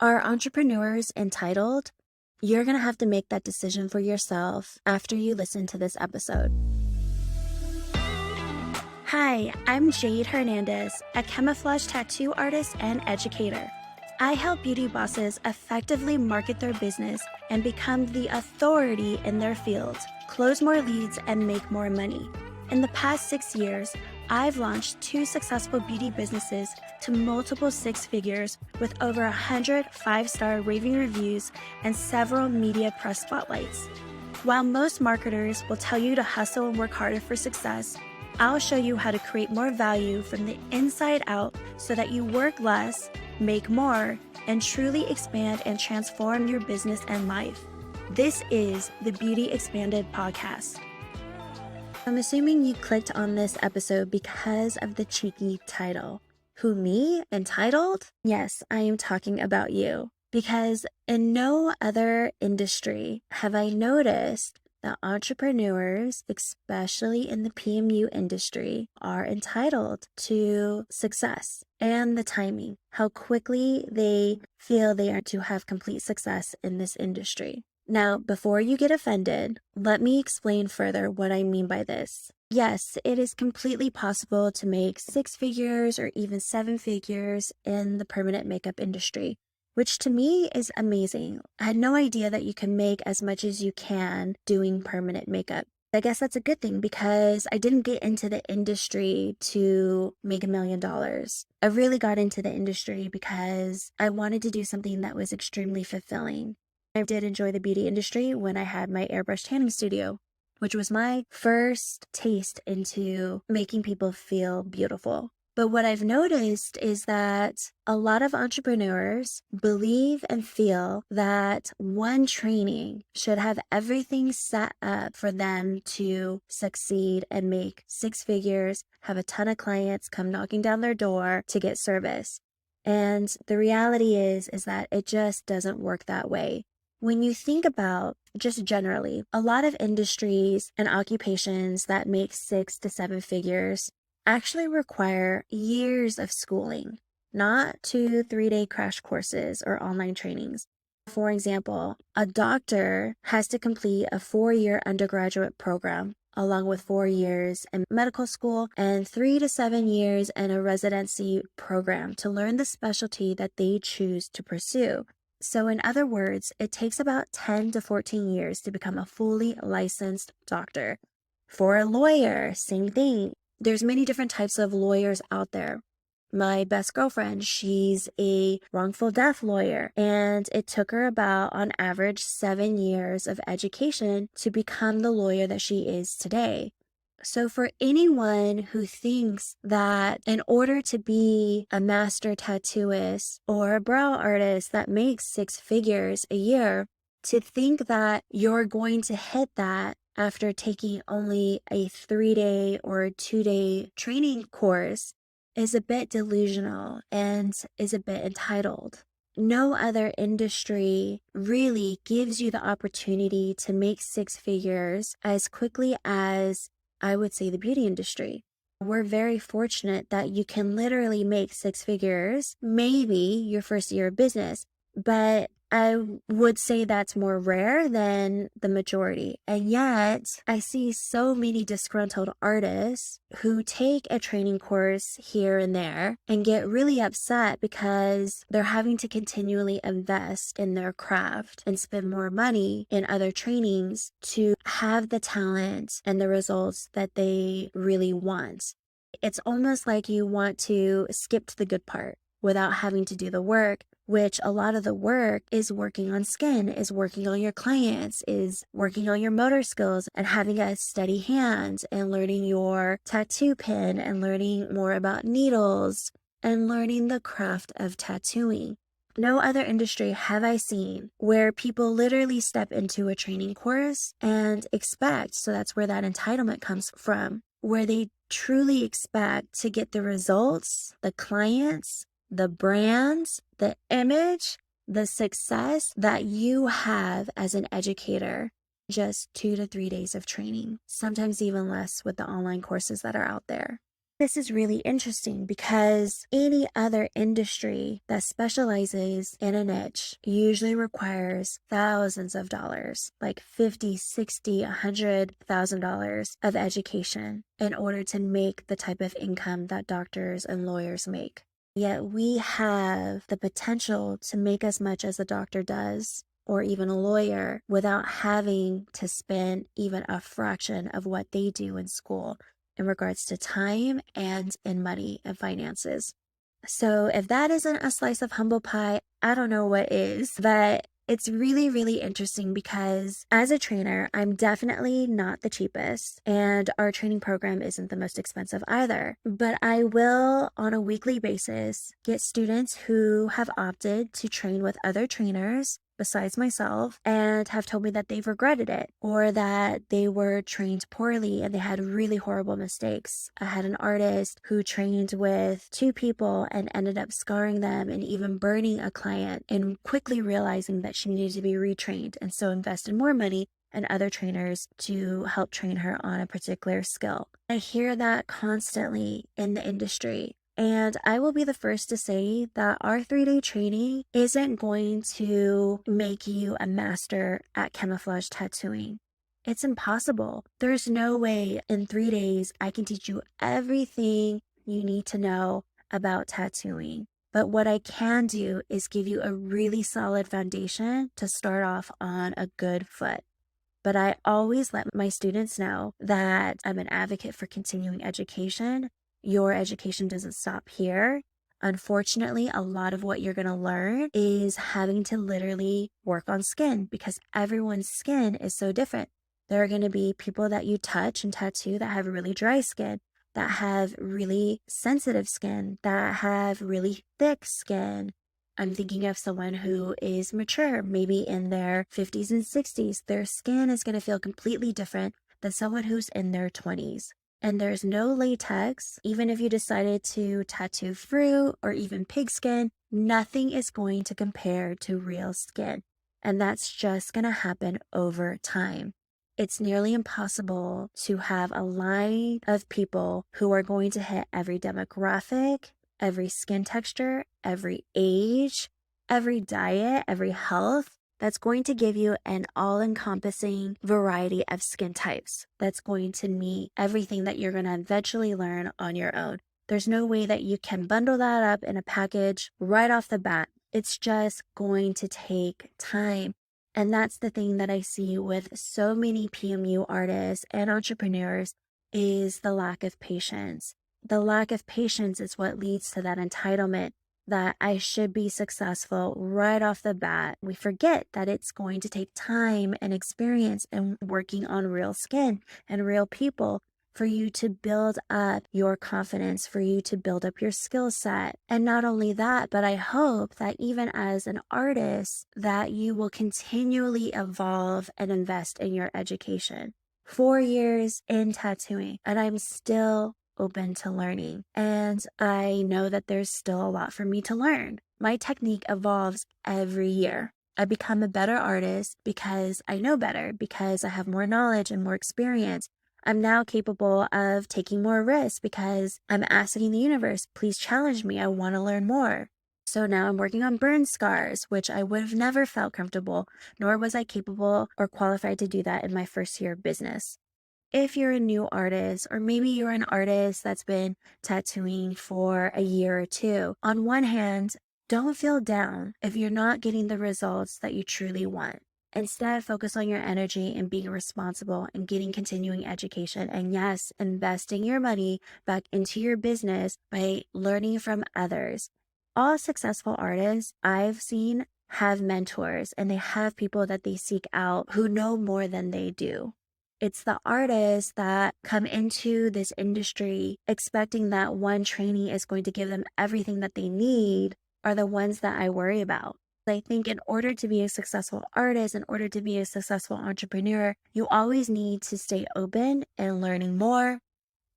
Are entrepreneurs entitled? You're going to have to make that decision for yourself after you listen to this episode. Hi, I'm Jade Hernandez, a camouflage tattoo artist and educator. I help beauty bosses effectively market their business and become the authority in their field, close more leads, and make more money. In the past 6 years, I've launched 2 successful beauty businesses to multiple 6 figures with over 100 5-star raving reviews and several media press spotlights. While most marketers will tell you to hustle and work harder for success, I'll show you how to create more value from the inside out so that you work less, make more, and truly expand and transform your business and life. This is the Beauty Expanded podcast. I'm assuming you clicked on this episode because of the cheeky title. Who, me? Entitled? Yes, I am talking about you. Because in no other industry have I noticed that entrepreneurs, especially in the PMU industry, are entitled to success and the timing, how quickly they feel they are to have complete success in this industry. Now, before you get offended, let me explain further what I mean by this. Yes, it is completely possible to make 6 figures or even 7 figures in the permanent makeup industry, which to me is amazing. I had no idea that you can make as much as you can doing permanent makeup. I guess that's a good thing because I didn't get into the industry to make $1 million. I really got into the industry because I wanted to do something that was extremely fulfilling. I did enjoy the beauty industry when I had my airbrush tanning studio, which was my first taste into making people feel beautiful. But what I've noticed is that a lot of entrepreneurs believe and feel that one training should have everything set up for them to succeed and make 6 figures, have a ton of clients come knocking down their door to get service. And the reality is that it just doesn't work that way. When you think about just generally, a lot of industries and occupations that make 6 to 7 figures actually require years of schooling, not 2-3-day crash courses or online trainings. For example, a doctor has to complete a 4-year undergraduate program, along with 4 years in medical school and 3 to 7 years in a residency program to learn the specialty that they choose to pursue. So in other words, it takes about 10 to 14 years to become a fully licensed doctor. For a lawyer, same thing. There's many different types of lawyers out there. My best girlfriend, she's a wrongful death lawyer, and it took her about, on average, 7 years of education to become the lawyer that she is today. So for anyone who thinks that in order to be a master tattooist or a brow artist that makes 6 figures a year, to think that you're going to hit that after taking only a 3-day or a 2-day training course is a bit delusional and is a bit entitled. No other industry really gives you the opportunity to make 6 figures as quickly as, I would say, the beauty industry. We're very fortunate that you can literally make 6 figures, maybe your first year of business, but I would say that's more rare than the majority. And yet, I see so many disgruntled artists who take a training course here and there and get really upset because they're having to continually invest in their craft and spend more money in other trainings to have the talent and the results that they really want. It's almost like you want to skip to the good part without having to do the work, which a lot of the work is working on skin, is working on your clients, is working on your motor skills and having a steady hand and learning your tattoo pen and learning more about needles and learning the craft of tattooing. No other industry have I seen where people literally step into a training course and expect, so that's where that entitlement comes from, where they truly expect to get the results, the clients, the brands, the image, the success that you have as an educator, just 2 to 3 days of training, sometimes even less with the online courses that are out there. This is really interesting because any other industry that specializes in a niche usually requires thousands of dollars, like $50, $60, $100,000 of education in order to make the type of income that doctors and lawyers make. Yet we have the potential to make as much as a doctor does, or even a lawyer, without having to spend even a fraction of what they do in school in regards to time and in money and finances. So if that isn't a slice of humble pie, I don't know what is. But it's really, really interesting because as a trainer, I'm definitely not the cheapest, and our training program isn't the most expensive either. But I will, on a weekly basis, get students who have opted to train with other trainers besides myself and have told me that they've regretted it, or that they were trained poorly and they had really horrible mistakes. I had an artist who trained with 2 people and ended up scarring them and even burning a client, and quickly realizing that she needed to be retrained, and so invested more money and other trainers to help train her on a particular skill. I hear that constantly in the industry. And I will be the first to say that our 3-day training isn't going to make you a master at camouflage tattooing. It's impossible. There's no way in 3 days I can teach you everything you need to know about tattooing. But what I can do is give you a really solid foundation to start off on a good foot. But I always let my students know that I'm an advocate for continuing education. Your education doesn't stop here. Unfortunately, a lot of what you're going to learn is having to literally work on skin, because everyone's skin is so different. There are going to be people that you touch and tattoo that have really dry skin, that have really sensitive skin, that have really thick skin. I'm thinking of someone who is mature, maybe in their 50s and 60s. Their skin is going to feel completely different than someone who's in their 20s. And there's no latex. Even if you decided to tattoo fruit or even pig skin, nothing is going to compare to real skin. And that's just going to happen over time. It's nearly impossible to have a line of people who are going to hit every demographic, every skin texture, every age, every diet, every health. That's going to give you an all-encompassing variety of skin types that's going to meet everything that you're going to eventually learn on your own. There's no way that you can bundle that up in a package right off the bat. It's just going to take time. And that's the thing that I see with so many PMU artists and entrepreneurs, is the lack of patience. The lack of patience is what leads to that entitlement that I should be successful right off the bat. We forget that it's going to take time and experience and working on real skin and real people for you to build up your confidence, for you to build up your skill set. And not only that, but I hope that even as an artist, that you will continually evolve and invest in your education. 4 years in tattooing, and I'm still open to learning. And I know that there's still a lot for me to learn. My technique evolves every year. I become a better artist because I know better, because I have more knowledge and more experience. I'm now capable of taking more risks because I'm asking the universe, please challenge me. I want to learn more. So now I'm working on burn scars, which I would have never felt comfortable, nor was I capable or qualified to do that in my first year of business. If you're a new artist, or maybe you're an artist that's been tattooing for a year or 2, on one hand, don't feel down if you're not getting the results that you truly want. Instead, focus on your energy and being responsible and getting continuing education. And yes, investing your money back into your business by learning from others. All successful artists I've seen have mentors, and they have people that they seek out who know more than they do. It's the artists that come into this industry expecting that one trainee is going to give them everything that they need are the ones that I worry about. I think in order to be a successful artist, in order to be a successful entrepreneur, you always need to stay open and learning more.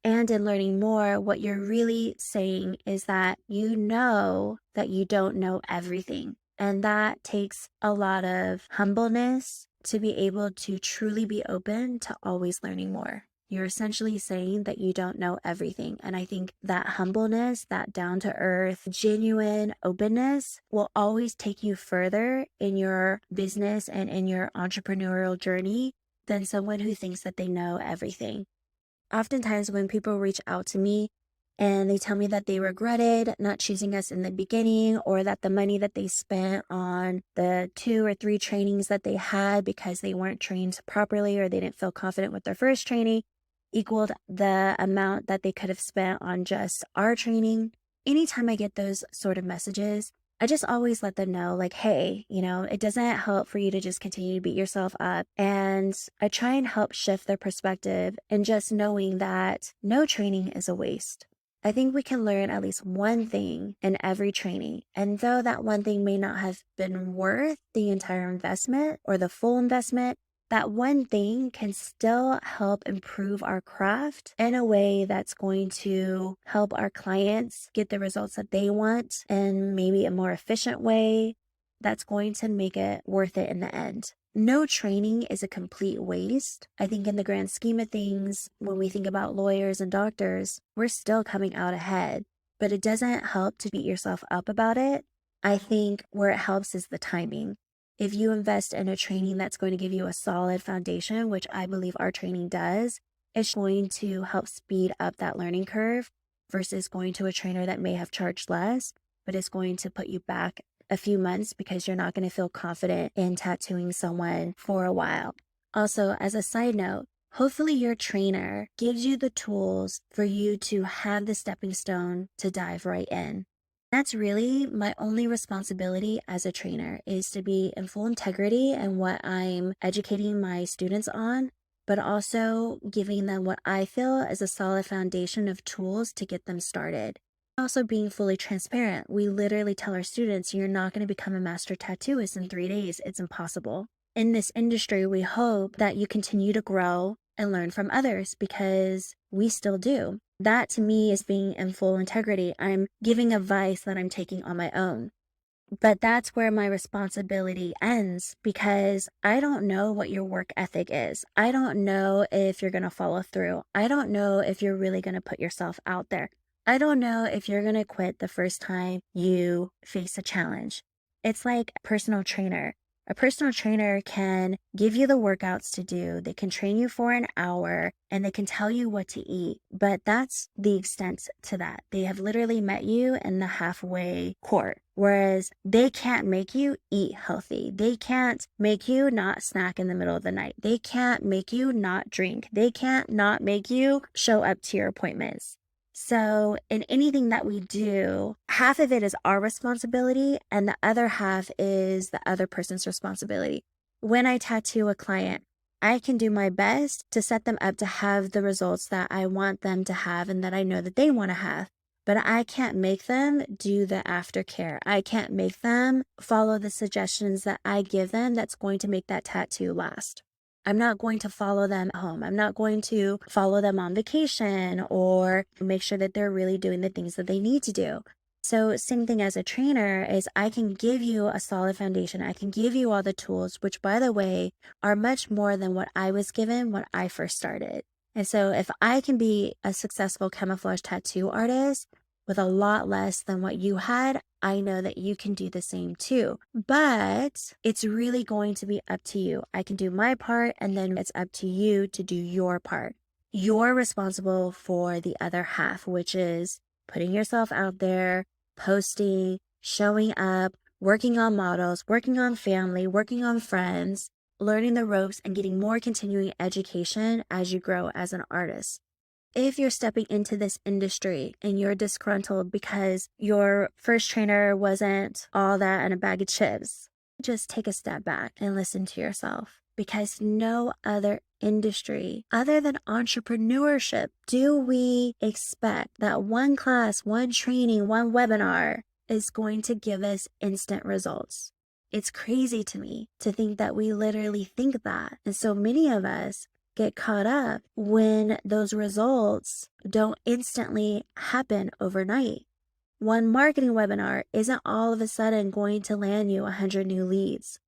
And in learning more, what you're really saying is that you know that you don't know everything. And that takes a lot of humbleness to be able to truly be open to always learning more. you're essentially saying that you don't know everything. And I think that humbleness, that down to earth, genuine openness will always take you further in your business and in your entrepreneurial journey than someone who thinks that they know everything. Oftentimes when people reach out to me and they tell me that they regretted not choosing us in the beginning, or that the money that they spent on the 2 or 3 trainings that they had because they weren't trained properly or they didn't feel confident with their first training equaled the amount that they could have spent on just our training. Anytime I get those sort of messages, I just always let them know, like, hey, it doesn't help for you to just continue to beat yourself up. And I try and help shift their perspective and just knowing that no training is a waste. I think we can learn at least one thing in every training. And though that one thing may not have been worth the entire investment or the full investment, that one thing can still help improve our craft in a way that's going to help our clients get the results that they want in maybe a more efficient way that's going to make it worth it in the end. No training is a complete waste. I think in the grand scheme of things, when we think about lawyers and doctors, we're still coming out ahead, but it doesn't help to beat yourself up about it. I think where it helps is the timing. If you invest in a training that's going to give you a solid foundation, which I believe our training does, it's going to help speed up that learning curve versus going to a trainer that may have charged less, but it's going to put you back a few months because you're not going to feel confident in tattooing someone for a while. Also, as a side note, hopefully your trainer gives you the tools for you to have the stepping stone to dive right in. That's really my only responsibility as a trainer, is to be in full integrity in what I'm educating my students on, but also giving them what I feel is a solid foundation of tools to get them started. Also being fully transparent. We literally tell our students, you're not going to become a master tattooist in 3 days. It's impossible. In this industry, we hope that you continue to grow and learn from others, because we still do. That to me is being in full integrity. I'm giving advice that I'm taking on my own. But that's where my responsibility ends, because I don't know what your work ethic is. I don't know if you're going to follow through. I don't know if you're really going to put yourself out there. I don't know if you're going to quit the first time you face a challenge. It's like a personal trainer. A personal trainer can give you the workouts to do. They can train you for an hour and they can tell you what to eat. But that's the extent to that. They have literally met you in the halfway court. Whereas they can't make you eat healthy. They can't make you not snack in the middle of the night. They can't make you not drink. They can't not make you show up to your appointments. So in anything that we do, half of it is our responsibility and the other half is the other person's responsibility. When I tattoo a client, I can do my best to set them up to have the results that I want them to have and that I know that they want to have. But I can't make them do the aftercare. I can't make them follow the suggestions that I give them that's going to make that tattoo last. I'm not going to follow them at home. I'm not going to follow them on vacation or make sure that they're really doing the things that they need to do. So same thing as a trainer is I can give you a solid foundation. I can give you all the tools, which by the way, are much more than what I was given when I first started. And so if I can be a successful camouflage tattoo artist with a lot less than what you had, I know that you can do the same too. But it's really going to be up to you. I can do my part and then it's up to you to do your part. You're responsible for the other half, which is putting yourself out there, posting, showing up, working on models, working on family, working on friends, learning the ropes and getting more continuing education as you grow as an artist. If you're stepping into this industry and you're disgruntled because your first trainer wasn't all that and a bag of chips, just take a step back and listen to yourself, because no other industry other than entrepreneurship do we expect that one class, one training, one webinar is going to give us instant results. It's crazy to me to think that we literally think that. And so many of us get caught up when those results don't instantly happen overnight. One marketing webinar isn't all of a sudden going to land you 100 new leads.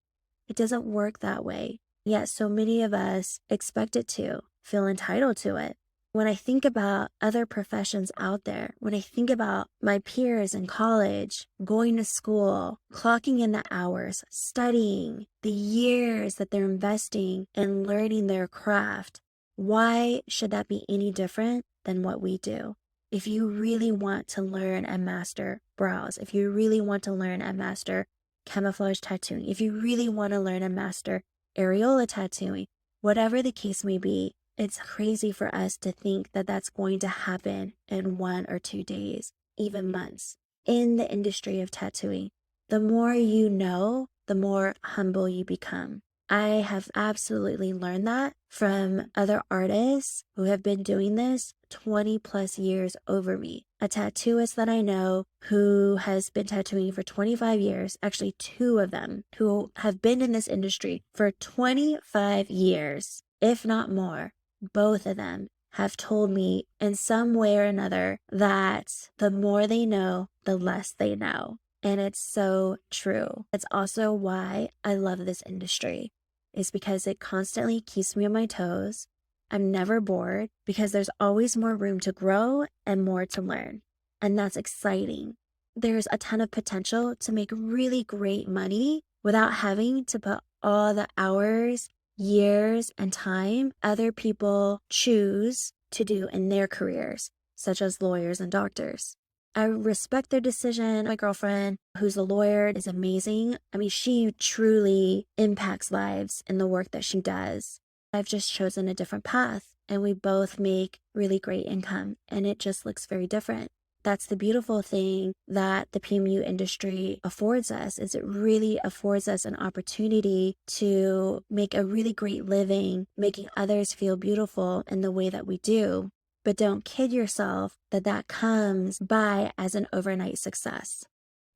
It doesn't work that way. yet so many of us expect it to, feel entitled to it. When I think about other professions out there, when I think about my peers in college, going to school, clocking in the hours, studying, the years that they're investing in learning their craft, why should that be any different than what we do? If you really want to learn and master brows, if you really want to learn and master camouflage tattooing, if you really want to learn and master areola tattooing, whatever the case may be, it's crazy for us to think that that's going to happen in 1 or 2 days, even months. In the industry of tattooing, the more you know, the more humble you become. I have absolutely learned that from other artists who have been doing this 20 plus years over me. A tattooist that I know who has been tattooing for 25 years, actually 2 of them who have been in this industry for 25 years, if not more. Both of them have told me in some way or another that the more they know, the less they know. And it's so true. It's also why I love this industry, is because it constantly keeps me on my toes. I'm never bored because there's always more room to grow and more to learn. And that's exciting. There's a ton of potential to make really great money without having to put all the hours, years, and time other people choose to do in their careers, such as lawyers and doctors. I respect their decision. My girlfriend, who's a lawyer, is amazing. I mean, she truly impacts lives in the work that she does. I've just chosen a different path, and we both make really great income, and it just looks very different. That's the beautiful thing that the PMU industry affords us, is it really affords us an opportunity to make a really great living, making others feel beautiful in the way that we do. But don't kid yourself that that comes by as an overnight success.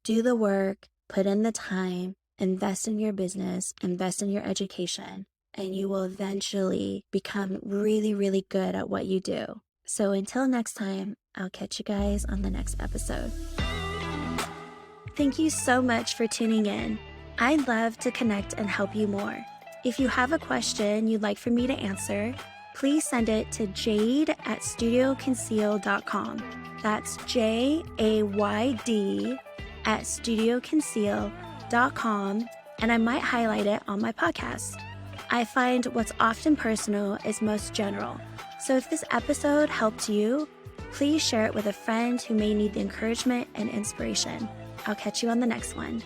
Do the work, put in the time, invest in your business, invest in your education, and you will eventually become really, really good at what you do. So until next time, I'll catch you guys on the next episode. Thank you so much for tuning in. I'd love to connect and help you more. If you have a question you'd like for me to answer, please send it to jade@studioconceal.com. That's JAYD@studioconceal.com, and I might highlight it on my podcast. I find what's often personal is most general. So if this episode helped you, please share it with a friend who may need the encouragement and inspiration. I'll catch you on the next one.